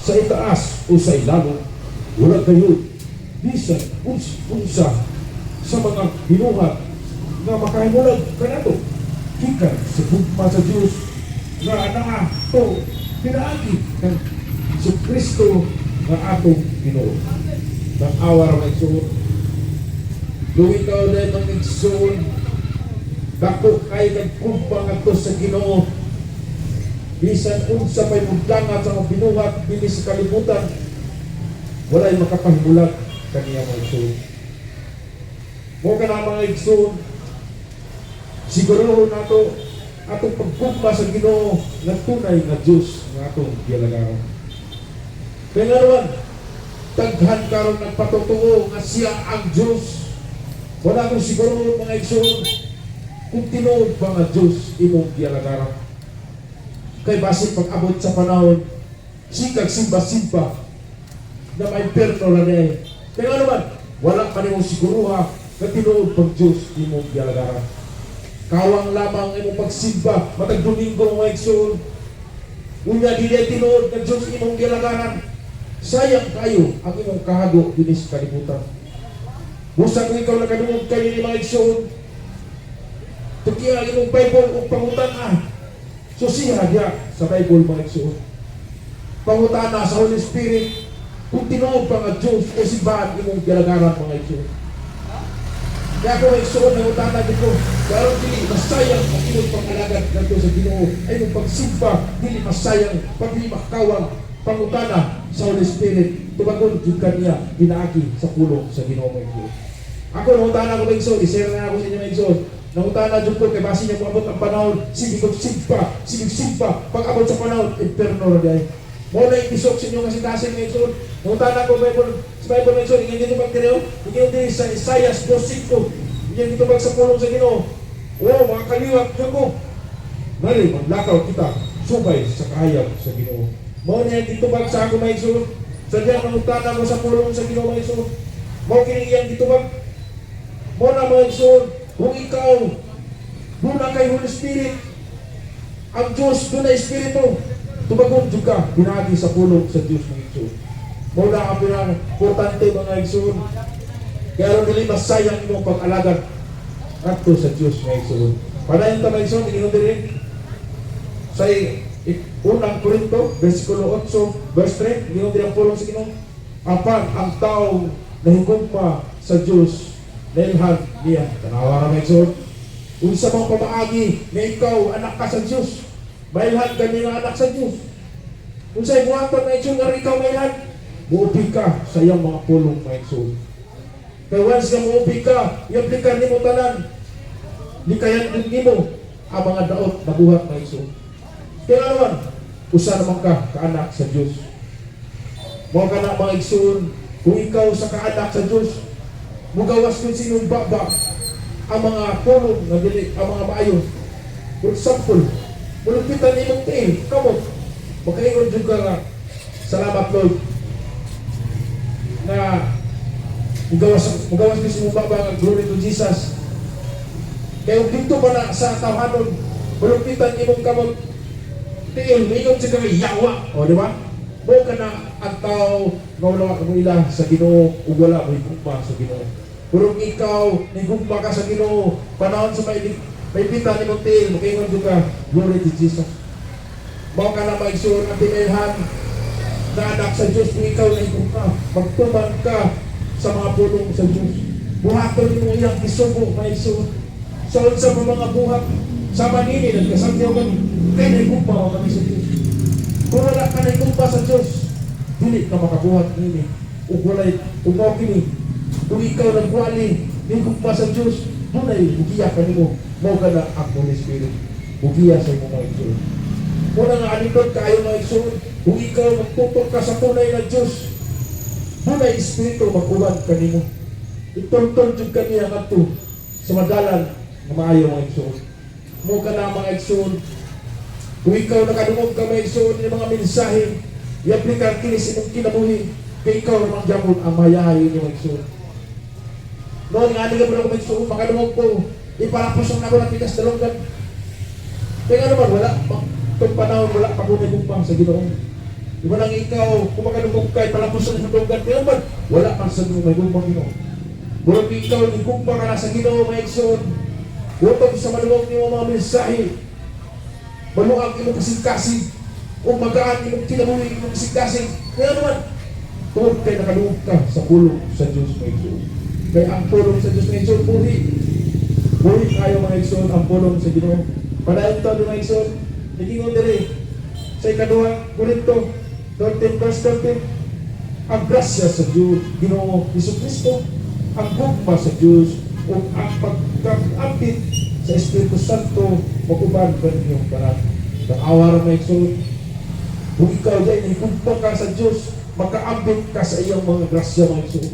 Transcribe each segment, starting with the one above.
sa itaas o sa ilalo, wala kayo bisan unsa sa mga binuhat nga makahimulag kanato gikan sa gugma sa Dios nga naa to pinaagi ng si Kristo nga atong Ginoo. Ng awa ra magsuon luwi ka ulit ng igsoon dako kay nagkumpang ato sa Ginoo bisan unsa pa'y mugdangat sa mga binuhat dili sa kalibutan walay makapahimulag kaniya mga igsoon. Mo ka na mga igsoon siguro nato atong pagkugma sa Ginoo nga tunay nga Dios nga atong gialagaran. Pengaruan taghan karon nagpatutuo nga siya ang Dios. Wala kong siguro mga igsoon kung tinuod pa nga Dios imong gialagaran. Kay basin pag-abot sa panahon sikag simba-simba na may perno na niya. Kaya naman, walang kanimong siguruha na tinuod pang Diyos imong gialagaran. Kawang lamang imong pagsimba, matag Domingo mga igsoon. Unya dili tinuod na Diyos imong gialagaran. Sayang kayo ang imong kahago dinis kalibutan. Busa kung ikaw nakadungog kayo ni mga igsoon, tukiya ang imong Bible o pangutan so siya diya sa Bible mga igsoon. Pangutan sa Holy Spirit kung tinuod pa nga Diyos o simbahan imong gialagaran mga igsoon. Kaya ako mga igsoon na utana dito, pero dili masayang ang imong pag-alagad nato sa Ginoo ay imong pagsimba, dili masayang pagli makawang pangutana sa Holy Spirit tumagon jud kaniya pinaagi sa pulong sa Ginoo mga igsoon. Ako na utana ko mga igsoon, i-share na ako sa inyo mga igsoon. Nangutana dyan ko kay basi niya kung abot ang panahon, sige simpa, pag abot sa panahon, inferno na dahil. Mo na ipisok sa inyo kasi kasin ng igsoon. Nangutana ko sa Bible ng igsoon, hindi dito magkinaw, hindi dito sa Isaias 2:5, hindi dito sa pulong sa Ginoo. Oo, mga kaliwat nyo ko. Nali, maglakaw kita, subay sa kahayag sa Ginoo. Mo na dito sa ako mga igsoon, sadya nangutana ko sa pulong sa Ginoo mga igsoon. Mo kinigyan dito mo na mga igsoon, kung ikaw doon kay Holy Spirit ang Diyos doon na Espiritu tumagon juga binagi sa pulong sa Diyos ng igsoon. Muna ang pinaka-importante mga igsoon kaya rin dili masayang imong pag-alagad ato sa Diyos ng igsoon. Padayon ta mga igsoon ingon diri sa unang Korinto versikulo 8 verse 3 ingon diri ang pulong sa Ginoo apan ang tao nahigugma sa Diyos Nelhan niya, tanawa ka mga unsa mong pamaagi na ikaw anak ka sa Diyos mailhan ka niya anak sa Diyos unsa'y buhaton na igsoon nga ikaw mailhan muupig ka sa iyang mga pulong mga igsoon. Kaya once nga muupig ka i-aplikan ni mo tanan likayan din mo ang mga daot na buhat mga igsoon. Kaya naman usa naman ka kaanak sa Diyos mo ka na mga igsoon kung ikaw sa kaanak sa Diyos mugawas kung sinong baba ang mga pulong na dili, ang mga maayon. For example, mulumpitan ni mong tiil, kamot, magkaingon dyan ka nga, salamat Lord, na mugawas kung sinong baba ang glory to Jesus. Kaya dito pa na sa tawanon, mulumpitan ni mong kamot, tiil, ingon siya kami, yawa, o di ba? Mo ka na ang tao, mawala ka mo ila sa Ginoo, ug wala mo higugma sa Ginoo. Pero ikaw, nagugma ka sa Ginoo, panahon sa may pita ni Montil, mag-ingon doon ka, glory to Jesus. Mao ka na maigsoon ang tinilhan na anak sa Diyos, kung ikaw nagugma, magtuman ka sa mga pulong sa Diyos. Buhaton mo iyang isubo, maigsoon. Sa unsa pa mga buhat, sa manini, nagkasagyaw kami, kaya nagugma kami sa Diyos. Kung wala ka nagugma sa Diyos, dili ka makabuhat nini. Ug walay, umaw kini. Kung ikaw nagwali, nagugma sa Diyos, doon ay bugiya ka nimo. Mo ka na ang Holy Spirit. Bugiya sa imo mga igsoon. Muna nga alindot kayo mga igsoon, kung ikaw magtutok ka sa tunay na Diyos, doon ay Espiritu mag-uwan ka nimo. Itultol dyan kaniya nga to sa madalan na maayo mga igsoon. Mo ka na mga igsoon, kung ikaw nakadungog ka mga igsoon ng mga mensahe, i-aplikan kinis imong kinabuhi, kaya ikaw namang jamon ang mayahay ni mga igsoon. Noon nga nila mo na kumagsuong, makadungog ko, ipalapasong na ako ng pitas dalonggan. Kaya naman, wala, itong panahon, wala pag-umigugpang sa Ginoo. Di ba lang ikaw, kung makanugog kay palapusan sa dugan, kaya man, wala kang sa may gumang Ginoo. Murag ikaw, igugma ka na sa Ginoo, mga igsoon. Butog sa maluwag niyo mga mensahe. Maluwag imong kasing-kasing. O magaan imong kinabuhi imong kasing-kasing. Kaya naman, tuwag kay nakaluwag ka sa pulong sa Diyos, mga igsoon. Kaya ang pulong sa Diyos, mga igsoon, buhi. Buhi kayo, mga igsoon, ang pulong sa Ginoo. Padayon to, mga igsoon, nagingon diri sa ikaduhang Korinto 13 verse 13, ang grasya sa Diyos, Ginoo Jesucristo, ang gugma sa Diyos, o ang pagkakapit sa Espiritu Santo, makuban ka ninyong tanan. Ang awara may igsoon, kung ikaw dahil nagugma ka sa Diyos, makaambit ka sa iyong mga grasya, mga igsoon.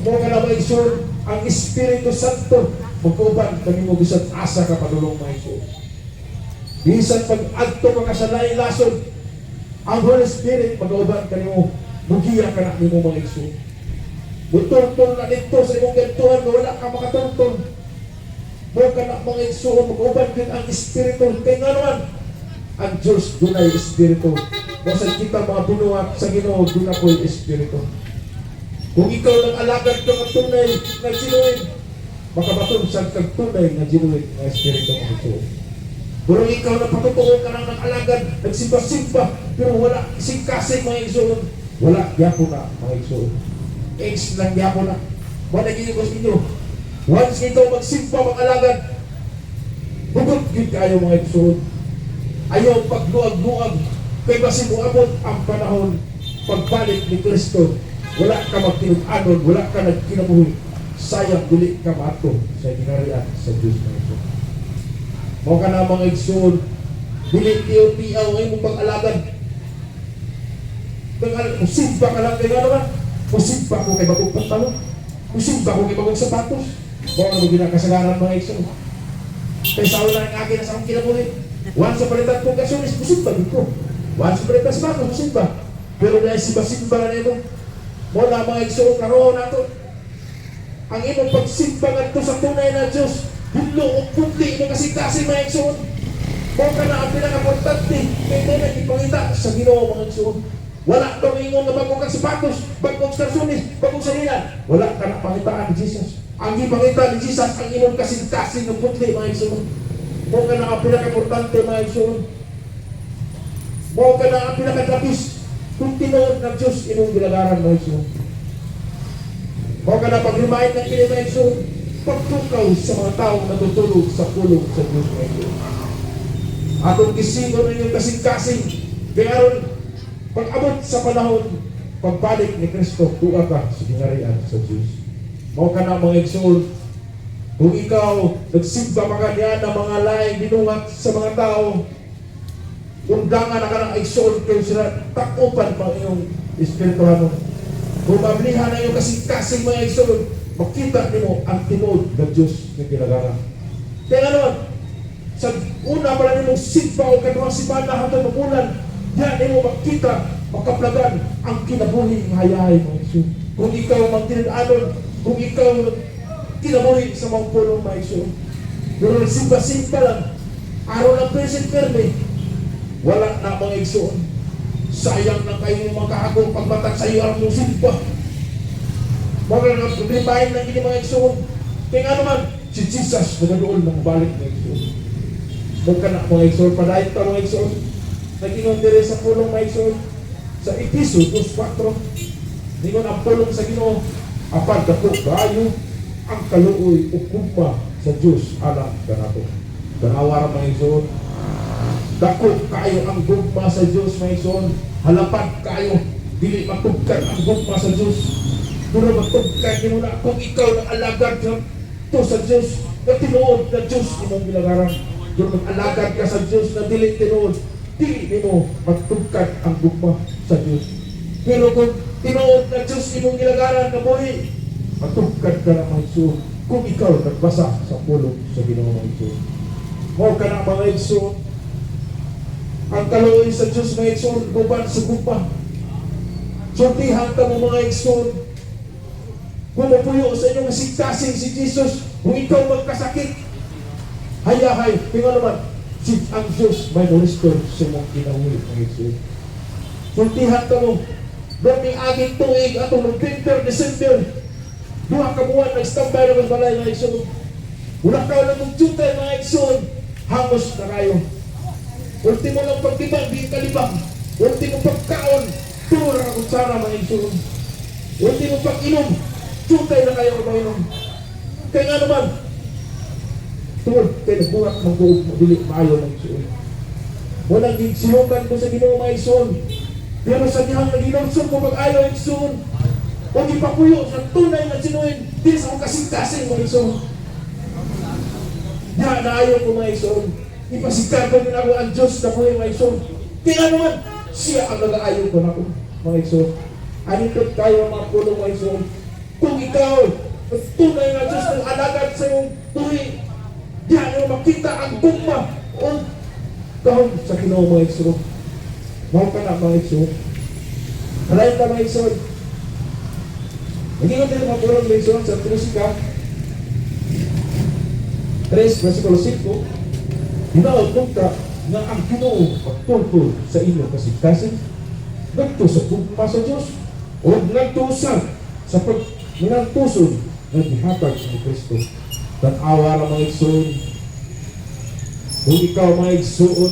Ikaw ka na, mga igsoon, ang Espiritu Santo, makuban ka ninyo, bisan asa ka padulong, mga igsoon. Bisan pag-adto ka sa lain-lason, ang Holy Spirit, mag-auban ka nimo, mugiya ka na nimo, mga igsoon. Muturtol na dito sa imong gantuhan na wala ka makaturtol. Mo ka na, mga igsoon, mag-auban din ang Espiritu. Kaya nga naman, ang Diyos dunay Espiritu. Basta kita mga bunuhat sa Ginoo, doon ako'y Espiritu. Kung ikaw nang alagad ka ng tunay na ginuwin, makabatong sa kagtunay na ginuwin na Espiritu, mga igsoon. Pero ikaw na patutuon ka lang ng alagad, nagsimba-simba, pero wala singkasing, mga igsoon. Wala, yapo na, mga igsoon. Eggs lang yapo na. Wala ginigos ko sa inyo. Once ikaw magsimba, mga alagad, hugot yun kayo, mga igsoon. Ayaw pagluag-luag, kay basi mo abot ang panahon, pagbalik ni Kristo. Wala ka magtinug-anon, wala ka nagkinabuhi. Sayang, duli ka mato sa ginarian sa Diyos, mga igsoon. Mo ka na, mga igsoon, dili tiyaw-tiyaw ngayon mong pag-alagad. Musimba ka lang kayo naman. Musimba ko kay bagong pantalon. Musimba ko kay bagong sapatos. Bawa na mo ginakasagaran, mga igsoon. Kaya sa una ng akin na sa akong kinabuhi. Once sa palitan kong kasunis, musimba din ko. Once sa palitan sapatos, musimba. Pero dahil simba-simba na nito, mo na, mga igsoon, karoon na ito. Ang imong pagsimba nga ito sa tunay na Diyos, hudlo o pundi mo kasi mga igsoon. Kung ka na ang pinaka-importante, kaya na ipangita sa Ginoo, mga igsoon. Wala kang ingon na bagong sapatos, bagong karsunis, bagong salinan. Wala ka na pangitaan ni Jesus. Ang ipangita ni Jesus, ang imong kasing-kasing ng pundi, mga igsoon. Kung ka na ang pinaka-importante, mga igsoon. Kung ka na ang pinaka-trapis, kung tinood ng Diyos, imong bilagaran, mga igsoon. Kung ka na pag-remind ng kini, mga igsoon, pagtukaw sa mga taong natutulog sa pulong sa Diyos, mga igsoon. Atong gisingon ninyong kasing-kasing, kaya ron, pag-abot sa panahon, pagbalik ni Kristo, tuwa ka sa ginarian sa Diyos. Mao ka na, mga igsoon, kung ikaw nagsimba pa kanya ng mga laing binungat sa mga tao, undangan na ka ng igsoon kayo sila, takupan pa iyong espirituhan mo. Kung mablihan na iyong kasing-kasing, mga igsoon, makita nimo ang tinood ng Diyos na ginagara. Kaya naman, sa una pala nimong simba o kaduang simana hanggang magulan, yan nimo makita, makaplagan ang kinabuhi ng hayahay, mga igsoon. Kung ikaw magtinid-anon, kung ikaw kinabuhi sa mga pulong, mga igsoon. Pero nagsimba-simba lang, araw ng present perme, wala na, mga igsoon. Sayang na kayo makahagong pagbatag sa iyo ang mong simba. Mga nag-remind ng mga igsoon. Kaya nga naman, si Jesus nagadoon ng balik, mga igsoon. Huwag ka na, mga igsoon, padahit ka, mga igsoon. Nag-ingon dire sa pulong, mga igsoon. Sa Episo 2:4, ningon ang pulong sa Ginoo, apad dako kayo ang kaluoy o kumpa sa Diyos alam ka na ito. Ganawara, mga igsoon. Dako kayo ang gugma sa Diyos, mga igsoon. Halapad kayo, dili matugkad ang gugma sa Diyos. Pero matugkad nyo na kung ikaw na alagad ka to sa Diyos, na tinuod na Diyos imong bilagaran. Pero mag-alagad ka sa Diyos na dili tinuod, dili mo matugkad ang gugma sa Diyos. Pero kung tinuod na Diyos imong bilagaran na buhi, matugkad ka na, mga igsoon, kung ikaw nagbasa sa pulong sa Ginoo, mga igsoon. Huwag ka na, mga igsoon. Ang kaluoy sa Diyos, mga igsoon, guban sa gugma. Sortihan ka mo, mga igsoon. Kung mapuyo sa inyong kasing-kasing si Jesus, kung ikaw magkasakit, hayahay, tingnan naman, si ang Diyos may mo-restore sa mong kinauli, mga igsoon. sultihan ka mo. Doon may aging tuig ato November, December. Duha ka buwan nagstambay na balay mga igsoon. Wala ka lang magtutay mga igsoon. Hamos na kayo. Ultimo lang pagtibang, di kalibang. Ultimo pagkaon, tura ka kutsara mga igsoon. Ultimo pag-inom, tutay na kayo mga inom. Kaya nga naman, tuwag kayo nagbuhat ng buong mabili maayo mga igsoon. Walang gigsilukan ko sa Ginoo mga igsoon. Pero sa dihang naginonsyon ko mag-ayaw igsoon. O ipapuyo sa tunay na sinuin, di sa kong kasing-kasing mga igsoon. Diyan na ayaw ko mga igsoon. Ipasikat ko din ako ang Diyos na po yung mga igsoon. Kaya naman, siya ang nag-ayaw ko na ako mga igsoon. Anipot kayo ang mga pulong mga igsoon. Kung ikaw, tunay na Diyos ng alagad sa iyong tuwi, diyan nyo makita ang gugma o kahon sa Ginoo mga igsoon. Mahal ka na mga igsoon. Halayin ka mga igsoon. Naging natin mga pulong mga igsoon sa Trisika 3, versikulo 5. Hinaot ka na ang Ginoo pagtultol sa inyo kasing-kasing nagto sa gugma sa Diyos o nagto sa pagminantuson na dihatag ni Kristo. Tanawa na mga igsoon. Kung ikaw mga igsoon,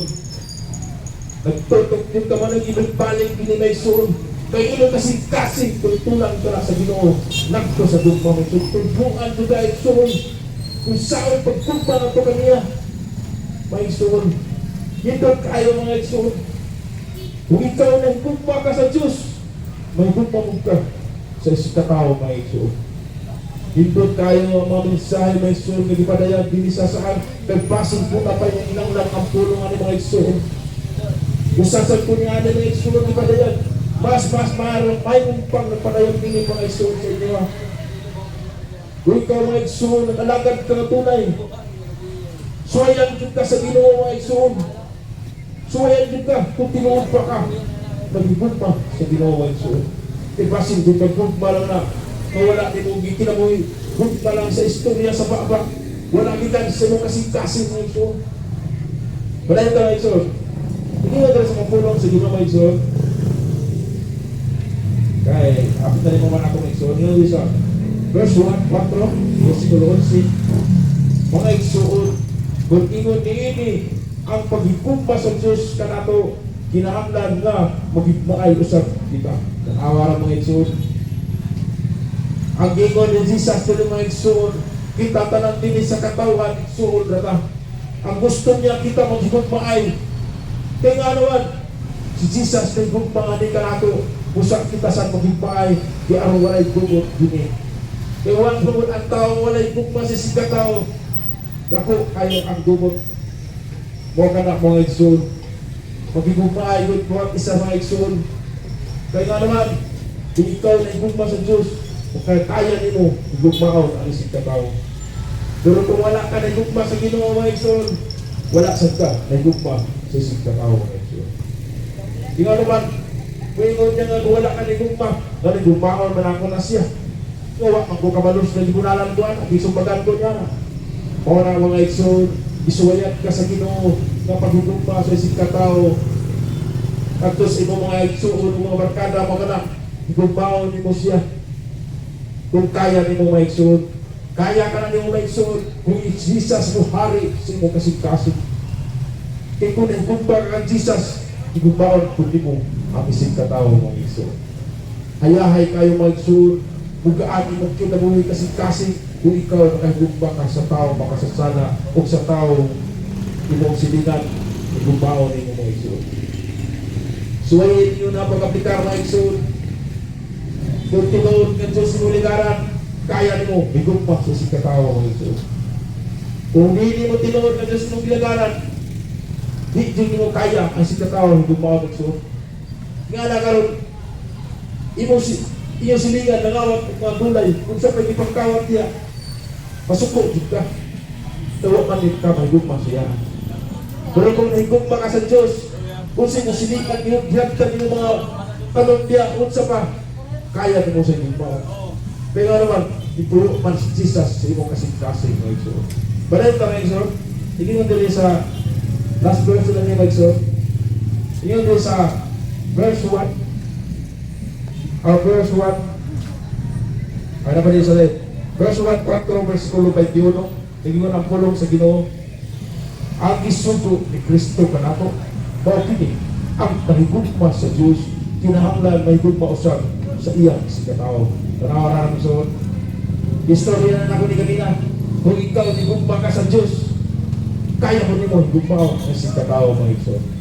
nagtutok din ka man ang ibig-balik din mga igsoon, kay ilo kasing-kasing tultulang ka na sa Ginoo nagto sa gugma mga igsoon. Tulbuan ko ka igsoon kung saan pagkugma na ito kaniya mga igsoon. Hindot kayo mga igsoon. Kung ikaw nang gugma ka sa Diyos, may gugma mo ka sa isikatao mga igsoon. Hindot kayo ang mga mensahe mga igsoon na ipadayan dili sa saan nagpasing po na pa yung ilang lang ang pulong ng mga igsoon. Kung sasal po niya mga igsoon ipadayan, mas mayroon may umpang nagpadayan dili mga igsoon sa inyo. Kung ikaw mga igsoon nag-alagad ka na tunay, suwayan din ka sa Ginoo mga igsoon. Suwayan din ka kung tinuod pa ka, mag-ibig pa sa Ginoo mga igsoon. Ipasing din kagugma lang na wala din mo gikinamoy gugma lang sa istorya sa baba. Wala gitan sa mga kasing-kasing mga igsoon. Wala yung mga igsoon. Hindi mo dala sa mapulong sa Ginoo mga igsoon. Kaya, apit na rin mo man ako mga igsoon. Yun yung isa. Verse 1, 4, versikulo 11. Mga igsoon, kung ingon niini ang paghigugma sa Diyos kanato kinahanglan nga magigmaay usab kita. Tanawa ra mga igsoon. Ang gingon ni Jesus sa mga igsoon, kita tanan din sa katawan igsoon rata. Ang gusto niya kita magigugmaay. Kaya nga naman, si Jesus kay gugma ni kanato usa kita sa magigmaay di aron walay gumot dinhi. Kaya walang gumot ang tao walay gugma sa sikataw. Dako kayo ang gumot. Mo kana mga igsoon. Magigugmaay gud buhat isa mga igsoon. Kaya nga naman, kung ikaw na igugma sa Diyos, kaya kaya nimo igugmaon ang isip katao. Pero kung wala ka na igugma sa Ginoo mga igsoon, wala sad ka na igugma sa isip katao mga igsoon. Di nga naman, kung ingon niya nga wala ka na igugma, nga igugmaon man ako na siya. Wala magkukabalos na ibunalan ko na, isumbagan ko niya na. Ora mga igsoon, isuwayat ka sa Ginoo nga paghigugma sa isip katao. Tapos imo mga igsoon, mga barkada, mga anak, igugmaon nimo siya. Kung kaya nimo mga igsoon, kaya ka na nimo mga igsoon, kung Jesus mo hari sa imo kasing-kasing. Kaya kung igugma ka Jesus, igugmaon kung di mo ang isip katao mga igsoon. Hayahay kayo mga igsoon, bugaan mo kinabuhi kasing-kasing kung ikaw nakahigugma ka sa tao, makasasala, o sa tao, imong silingan, igugmaon nimo mga igsoon. Suwayin nyo na pag-aplikar mga igsoon. Kung tinuod ka Diyos mo ligaran, kaya mo higugma sa sikatawa mga igsoon. Kung hindi mo tinuod ka Diyos mo ligaran, di mo kaya ang sikatawa higugma mga igsoon. Nga na karon, iyong silingan, nangawat ng mga gulay, kung sa pagkipagkawat niya, masuko ka. Tawa man din ka, mahigugma siya. Pero kung nahigugma ka sa Diyos, kung sino silikan niyo, diyan ka niyo mga tanong niya, unsa pa, kaya mo sa inyo. Pero naman, ipuro man si Jesus sa imong kasing-kasing mga igsoon. Balayan ka mga igsoon, hindi nga dili sa last verse na niya mga igsoon. Hindi nga dili sa verse 1, or verse 1, ano ba din sa rin? Verse 1, 4, versikulo 21, tingin ang pulong sa Ginoo, ang isugo ni Kristo kanato, bao kini, ang kahigugma sa Diyos, kinahanglan may gugma usab sa iyang si katao. Tanawa na namin suot. Istorya na ako ni kanina, kung ikaw ni gugma ka sa Diyos, kaya mo nimo gugma ang si katao mga igsoon.